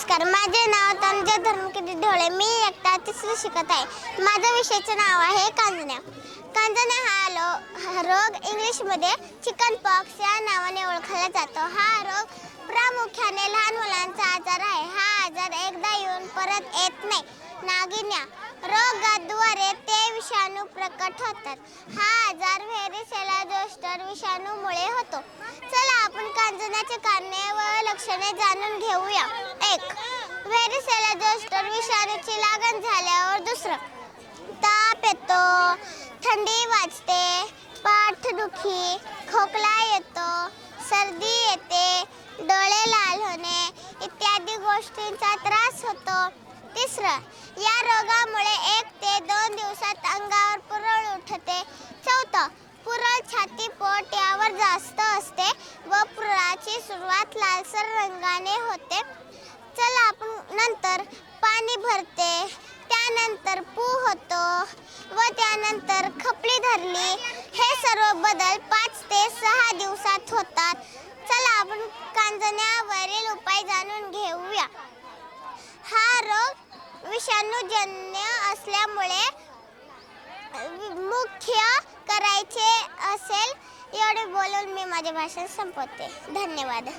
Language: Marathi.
नमस्कार, माझे नाव तनुजा धर्मकिरी ढोळे. मी इयत्ता 3री शिकत आहे. माझ्या विषयाचे नाव आहे कांजिण्या. कांजिण्या हा रोग इंग्लिशमध्ये चिकन पॉक्स या नावाने ओळखला जातो. हा रोग प्रामुख्याने लहान मुलांचा आजार आहे. हा आजार एकदा येऊन परत येत नाही. नागिन्या रोगाद्वारे ते विषाणू प्रकट होतात. हा आजार व्हेरिसेला जोस्टर विषाणूमुळे होतो. चला आपण कांजिण्याची कारणे व लक्षणे जाणून घेऊया. 1. व्हेरिसेला जोस्टर विषाणूची लागण झाल्यावर दुसरं ताप येतो, थंडी वाजते, पाठदुखी, खोकला येतो, सर्दी येते, डोळे लाल होणे इत्यादी गोष्टींचा त्रास होतो. तिसरं या रोगामुळे 1 ते 2 दिवसात अंगावर पुरळ उठते. चौथं पुरळ छाती पोट यावर जास्त असते व पुरळाची सुरुवात लालसर रंगाने होते. चला आपण नंतर पाणी भरते, त्यानंतर पू होतो व त्यानंतर खपली धरली. हे सर्व बदल 5 ते 6 दिवसात होतात. चला आपण कांजिण्यावरील उपाय जाणून घेऊया. हा रोग विषाणूजन्य असल्यामुळे मुख्य करायचे असेल एवढे बोलून मी माझे भाषण संपवते. धन्यवाद.